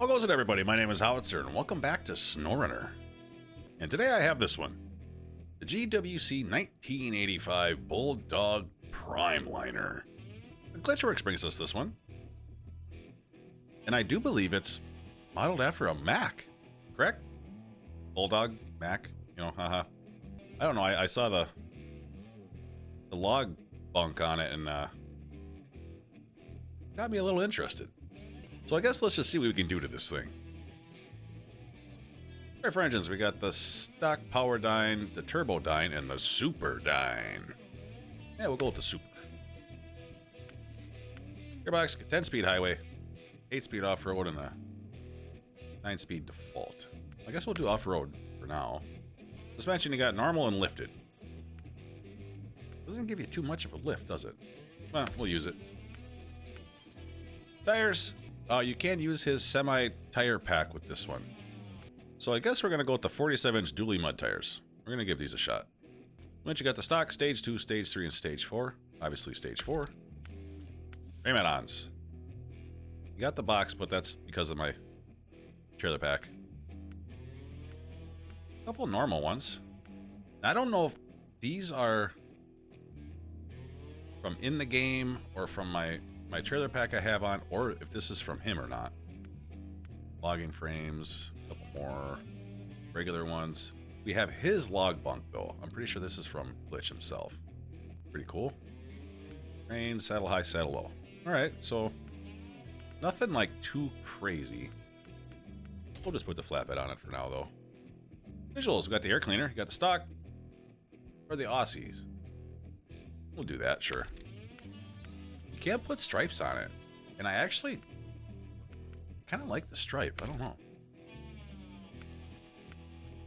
How goes it, everybody? My name is Howitzer, and welcome back to SnowRunner. And today I have this one. The GWC 1985 Bulldog Primeliner. Glitchworks brings us this one. And I do believe it's modeled after a Mac, correct? Bulldog, Mac, you know, haha. I don't know, I saw the log bunk on it and got me a little interested. So I guess let's just see what we can do to this thing. Alright, for engines, we got the stock power dyne, the turbo dyne, and the super dyne. Yeah, we'll go with the super. Gearbox, 10-speed highway, 8-speed off-road, and a 9-speed default. I guess we'll do off-road for now. Suspension, you got normal and lifted. Doesn't give you too much of a lift, does it? Well, we'll use it. Tires. You can use his semi-tire pack with this one. So I guess we're going to go with the 47-inch dually mud tires. We're going to give these a shot. Once you got the stock, stage 2, stage 3, and stage 4. Obviously stage 4. Frame add-ons. You got the box, but that's because of my trailer pack. A couple normal ones. I don't know if these are from in the game or from my trailer pack I have on, or if this is from him or not. Logging frames, a couple more regular ones. We have his log bunk though. I'm pretty sure this is from Glitch himself. Pretty cool. Reins, saddle high, saddle low. Alright, so nothing like too crazy. We'll just put the flatbed on it for now though. Visuals, we got the air cleaner, you got the stock, or the Aussies. We'll do that, sure. You can't put stripes on it. And I actually kind of like the stripe. I don't know.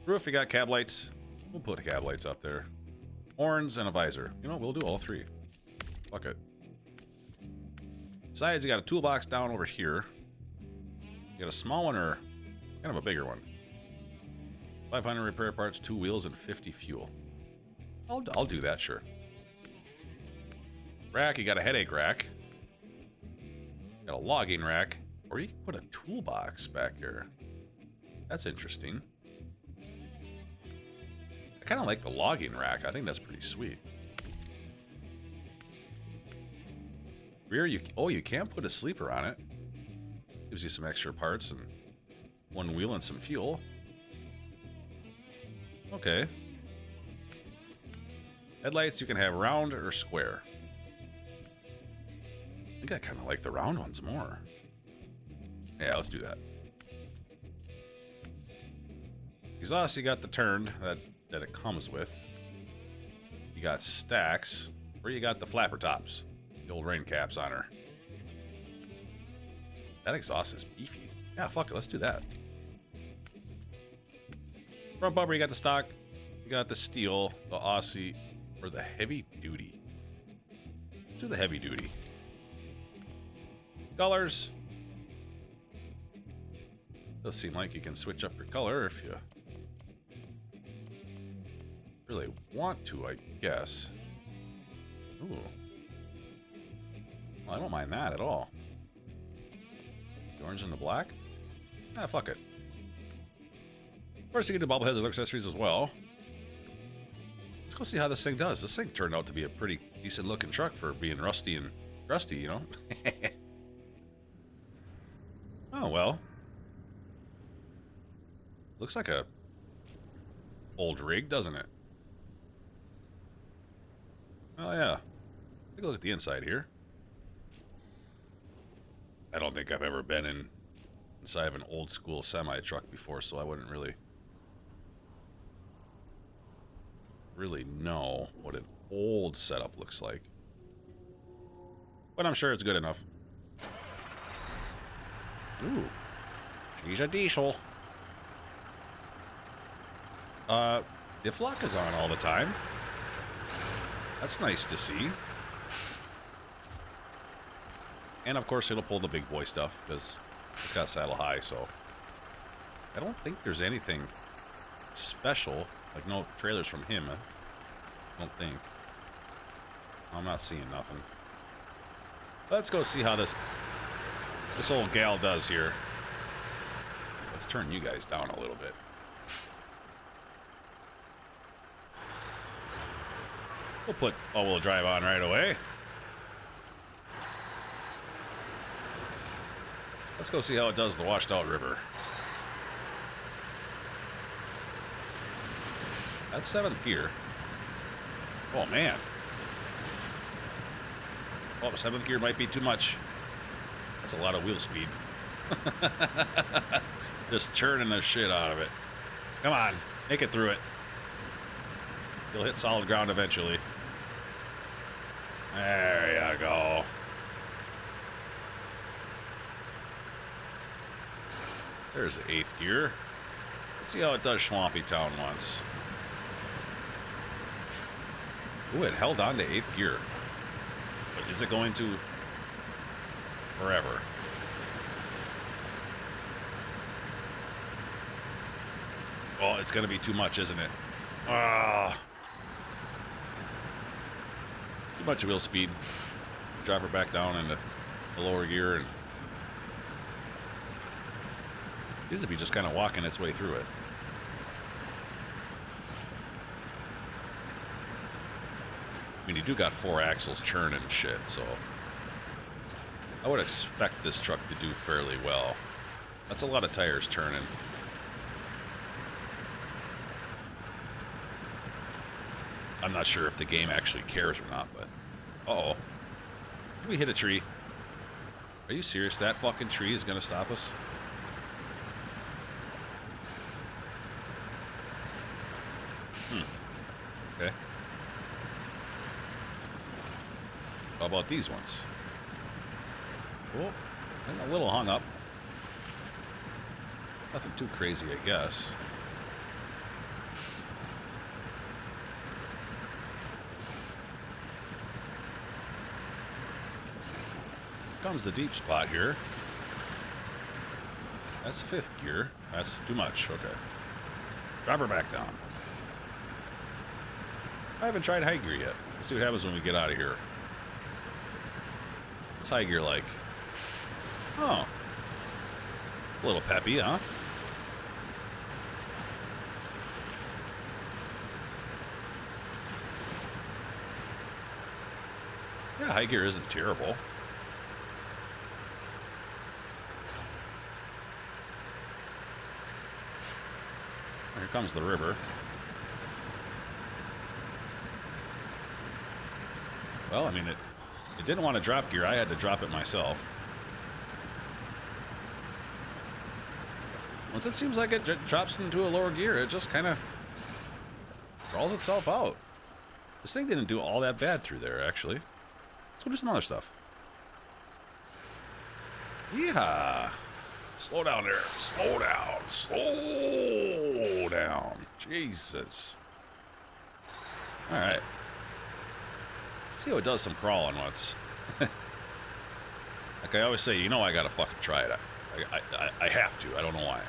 Roof, you got cab lights. We'll put cab lights up there. Horns and a visor. You know, we'll do all three. Fuck it. Sides, you got a toolbox down over here. You got a small one or kind of a bigger one. 500 repair parts, 2 wheels, and 50 fuel. I'll do that, sure. Rack, you got a headache rack. Got a logging rack. Or you can put a toolbox back here. That's interesting. I kind of like the logging rack. I think that's pretty sweet. Rear, you can put a sleeper on it. Gives you some extra parts and 1 wheel and some fuel. Okay. Headlights, you can have round or square. I think I kind of like the round ones more. Yeah, let's do that. Exhaust, you got the turned that it comes with. You got stacks, or you got the flapper tops. The old rain caps on her. That exhaust is beefy. Yeah, fuck it, let's do that. Front bumper, you got the stock. You got the steel, the Aussie, or the heavy duty. Let's do the heavy duty. Colors. Does seem like you can switch up your color if you really want to, I guess. Ooh. Well, I don't mind that at all. The orange and the black? Ah, fuck it. Of course, you can do bobbleheads and accessories as well. Let's go see how this thing does. This thing turned out to be a pretty decent looking truck for being rusty and crusty, you know? Oh, well. Looks like a old rig, doesn't it? Oh, yeah. Take a look at the inside here. I don't think I've ever been inside of an old school semi-truck before, so I wouldn't really know what an old setup looks like. But I'm sure it's good enough. Ooh. She's a diesel. Diff lock is on all the time. That's nice to see. And of course it'll pull the big boy stuff because it's got saddle high, so I don't think there's anything special, like no trailers from him. I don't think. I'm not seeing nothing. Let's go see how this old gal does here. Let's turn you guys down a little bit. We'll put all-wheel drive on right away. Let's go see how it does the washed out river. That's 7th gear. Oh, man. Oh, 7th gear might be too much. That's a lot of wheel speed. Just churning the shit out of it. Come on, make it through it. You'll hit solid ground eventually. There you go. There's the 8th gear. Let's see how it does Swampy Town once. Ooh, it held on to 8th gear. But is it going to forever? Oh, it's going to be too much, isn't it? Ah. Too much wheel speed. Drop her back down into the lower gear and seems to be just kind of walking its way through it. I mean, you do got 4 axles churning shit, so I would expect this truck to do fairly well. That's a lot of tires turning. I'm not sure if the game actually cares or not, but... Uh-oh. Did we hit a tree? Are you serious? That fucking tree is gonna stop us? Okay. How about these ones? Oh, and a little hung up. Nothing too crazy, I guess. Comes the deep spot here. That's 5th gear. That's too much. Okay. Drop her back down. I haven't tried high gear yet. Let's see what happens when we get out of here. What's high gear like? Oh. A little peppy, huh? Yeah, high gear isn't terrible. Here comes the river. Well, I mean, it didn't want to drop gear. I had to drop it myself. Once it seems like it drops into a lower gear, it just kind of crawls itself out. This thing didn't do all that bad through there, actually. Let's go do some other stuff. Yeehaw. Slow down there. Slow down. Slow down. Jesus. All right. See how it does some crawling once. Like I always say, you know I gotta fucking try it. I have to. I don't know why.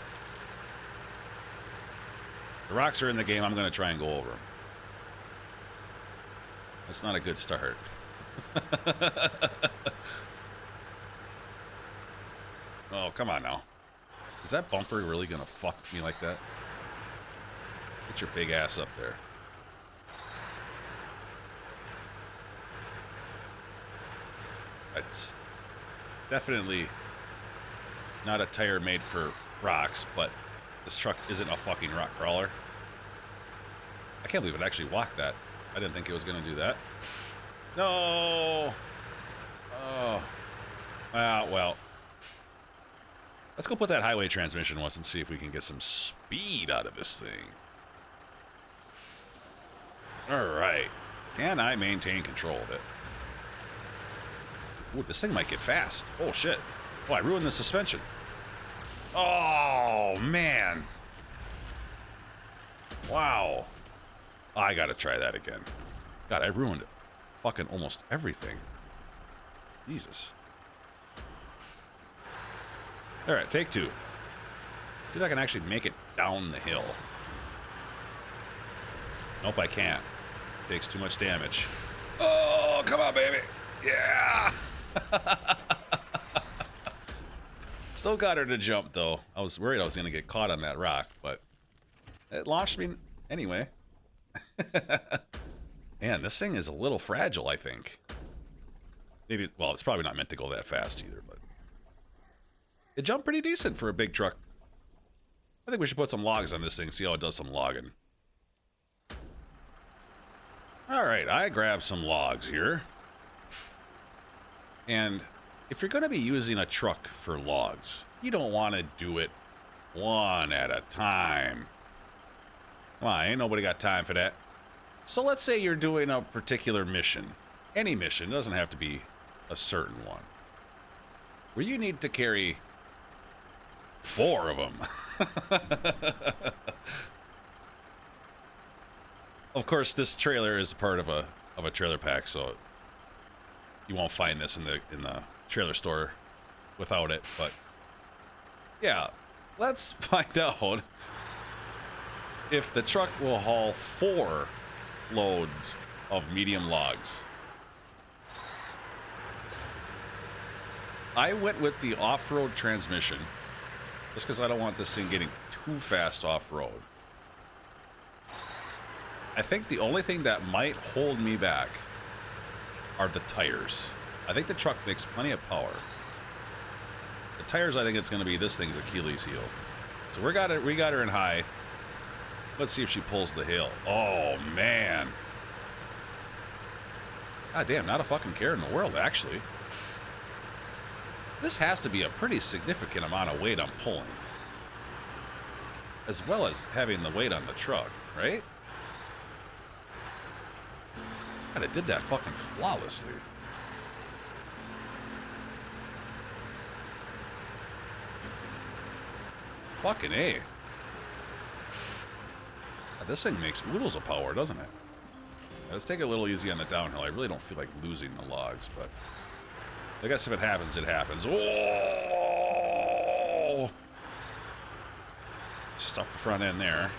The rocks are in the game. I'm gonna try and go over them. That's not a good start. Oh, come on now. Is that bumper really gonna fuck me like that? Get your big ass up there. It's definitely not a tire made for rocks, but this truck isn't a fucking rock crawler. I can't believe it actually walked that. I didn't think it was going to do that. No! Oh. Ah, well. Let's go put that highway transmission once and see if we can get some speed out of this thing. Alright. Can I maintain control of it? Ooh, this thing might get fast. Oh, shit. Oh, I ruined the suspension. Oh, man. Wow. Oh, I gotta try that again. God, I ruined fucking almost everything. Jesus. Alright, take 2. See if I can actually make it down the hill. Nope, I can't. It takes too much damage. Oh, come on, baby. Yeah. Still got her to jump, though. I was worried I was going to get caught on that rock, but it launched me anyway. Man, this thing is a little fragile, I think. Maybe, well, it's probably not meant to go that fast either, but it jumped pretty decent for a big truck. I think we should put some logs on this thing, see how it does some logging. All right, I grabbed some logs here. And if you're going to be using a truck for logs, you don't want to do it one at a time. Come on, ain't nobody got time for that. So let's say you're doing a particular mission. Any mission, doesn't have to be a certain one. Where you need to carry 4 of them. Of course, this trailer is part of a trailer pack, so you won't find this in the trailer store without it. But yeah, let's find out if the truck will haul 4 loads of medium logs. I went with the off-road transmission just because I don't want this thing getting too fast off-road. I think the only thing that might hold me back are the tires. I think the truck makes plenty of power. The tires, I think it's going to be this thing's Achilles heel. So we got her in high. Let's see if she pulls the hill. Oh, man. God damn, not a fucking care in the world, actually. This has to be a pretty significant amount of weight I'm pulling. As well as having the weight on the truck, right? God, it did that fucking flawlessly. Fucking A. God, this thing makes oodles of power, doesn't it? Let's take it a little easy on the downhill. I really don't feel like losing the logs, but I guess if it happens, it happens. Oh! Stuff the front end there.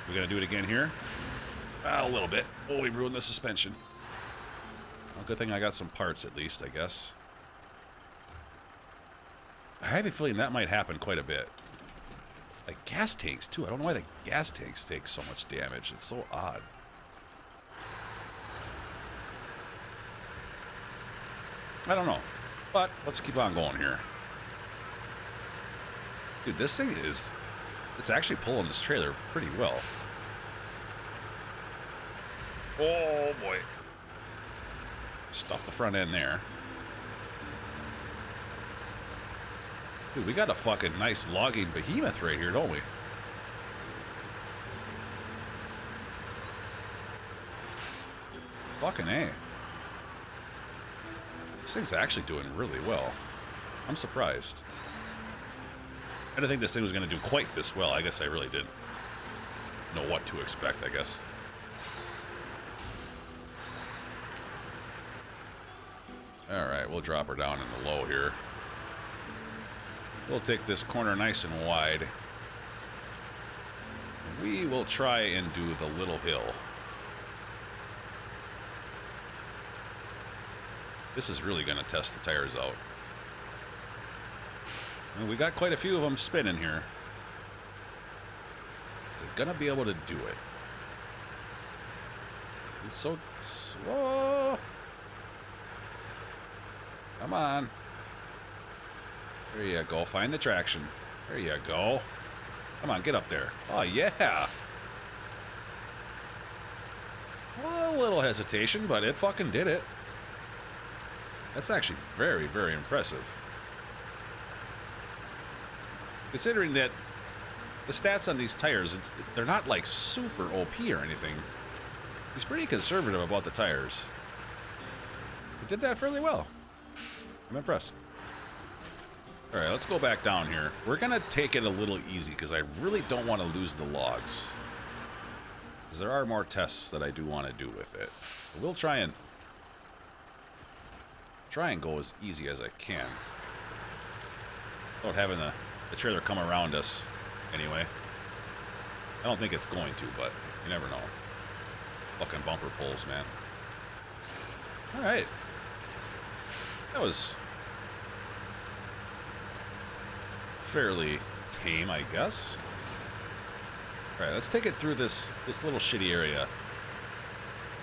We gonna do it again here? A little bit. Oh, we ruined the suspension. Well, good thing I got some parts at least, I guess. I have a feeling that might happen quite a bit. Like gas tanks, too. I don't know why the gas tanks take so much damage. It's so odd. I don't know. But let's keep on going here. Dude, this thing is... It's actually pulling this trailer pretty well. Oh, boy. Stuff the front end there. Dude, we got a fucking nice logging behemoth right here, don't we? Fucking A. This thing's actually doing really well. I'm surprised. I didn't think this thing was going to do quite this well. I guess I really didn't know what to expect, I guess. Alright, we'll drop her down in the low here. We'll take this corner nice and wide. We will try and do the little hill. This is really going to test the tires out. And we got quite a few of them spinning here. Is it going to be able to do it? It's so slow. Come on. There you go. Find the traction. There you go. Come on, get up there. Oh, yeah. Well, a little hesitation, but it fucking did it. That's actually very, very impressive. Considering that the stats on these tires, they're not like super OP or anything. He's pretty conservative about the tires. He did that fairly well. I'm impressed. All right, let's go back down here. We're going to take it a little easy because I really don't want to lose the logs. Because there are more tests that I do want to do with it. But we'll try and go as easy as I can. Without having the trailer come around us anyway. I don't think it's going to, but you never know. Fucking bumper pulls, man. All right. fairly tame, I guess. All right, let's take it through this little shitty area.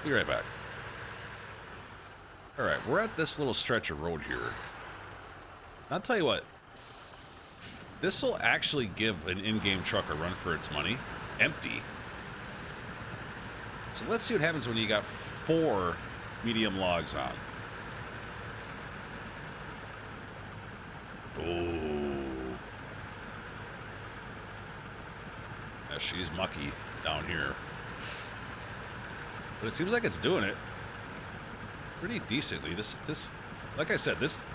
Be right back. All right, we're at this little stretch of road here. I'll tell you what. This will actually give an in-game truck a run for its money. Empty. So let's see what happens when you got 4 medium logs on. Oh. Yeah, she's mucky down here. But it seems like it's doing it pretty decently. This like I said, this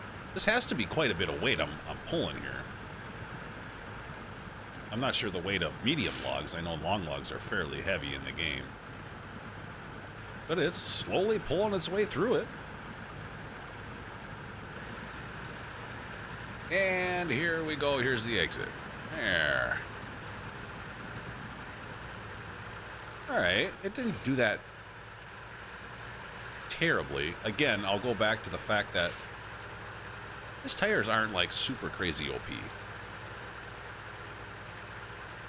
has to be quite a bit of weight I'm pulling here. I'm not sure the weight of medium logs. I know long logs are fairly heavy in the game. But it's slowly pulling its way through it. And here we go. Here's the exit. There. Alright. It didn't do that terribly. Again, I'll go back to the fact that his tires aren't like super crazy OP.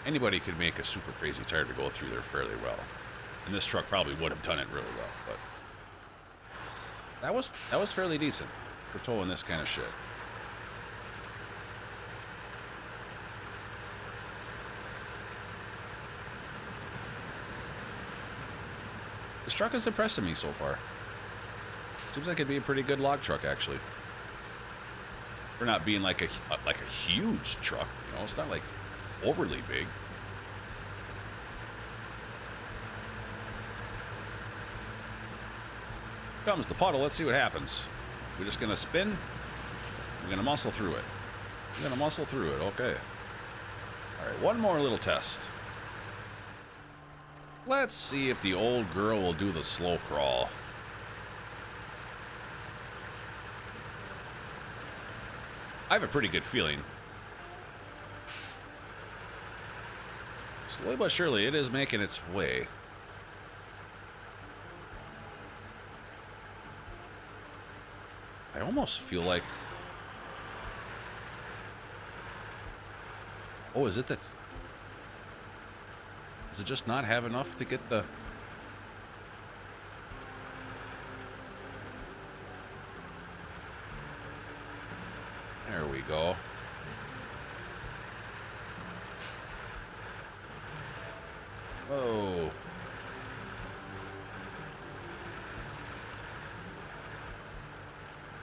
Anybody could make a super crazy tire to go through there fairly well. And this truck probably would have done it really well, but that was fairly decent for towing this kind of shit. This truck is impressing me so far. Seems like it'd be a pretty good log truck, actually. For not being like a huge truck, you know, it's not like overly big. Comes the puddle. Let's see what happens. We're just gonna spin. We're gonna muscle through it. We're gonna muscle through it. Okay. All right. One more little test. Let's see if the old girl will do the slow crawl. I have a pretty good feeling. Slowly but surely, it is making its way. I almost feel like... Oh, is it that... Does it just not have enough to get the... There we go. Whoa.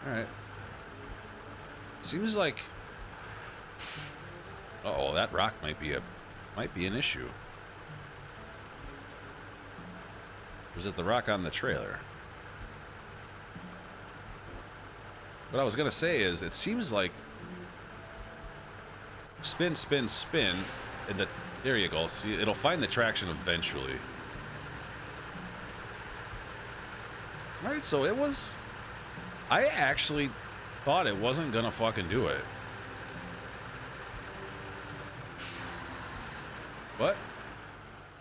All right. Seems like... Uh-oh, that rock might be an issue. Or is it the rock on the trailer? What I was gonna say is, it seems like spin, spin, spin, and there you go. See, it'll find the traction eventually. Right, so it was... I actually thought it wasn't gonna fucking do it. But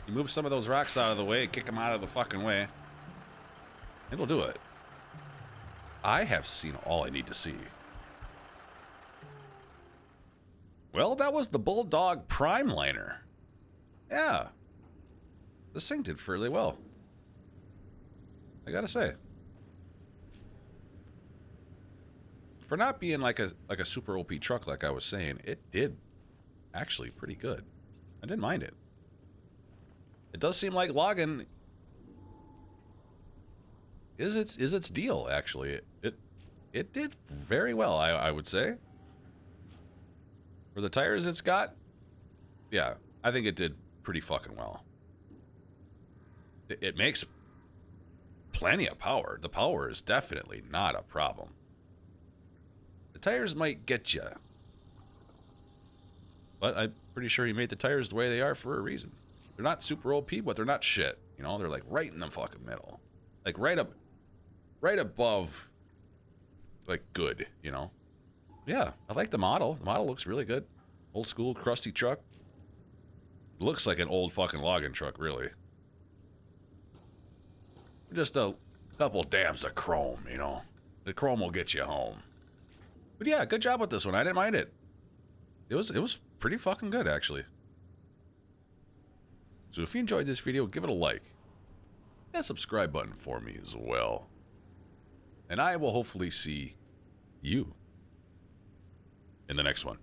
you move some of those rocks out of the way, kick them out of the fucking way, it'll do it. I have seen all I need to see. Well, that was the Bulldog Primeliner. Yeah. This thing did fairly well, I gotta say. For not being like a super OP truck, like I was saying, it did actually pretty good. I didn't mind it. It does seem like logging is its deal, actually. It did very well, I would say. For the tires it's got, yeah, I think it did pretty fucking well. It makes plenty of power. The power is definitely not a problem. The tires might get you, but I'm pretty sure he made the tires the way they are for a reason. They're not super OP, but they're not shit. You know, they're like right in the fucking middle. Like right above, like good, you know? Yeah, I like the model. The model looks really good. Old school, crusty truck. Looks like an old fucking logging truck, really. Just a couple dabs of chrome, you know? The chrome will get you home. But yeah, good job with this one. I didn't mind it. it was pretty fucking good, actually. So if you enjoyed this video, give it a like. Hit that subscribe button for me as well. And I will hopefully see you in the next one.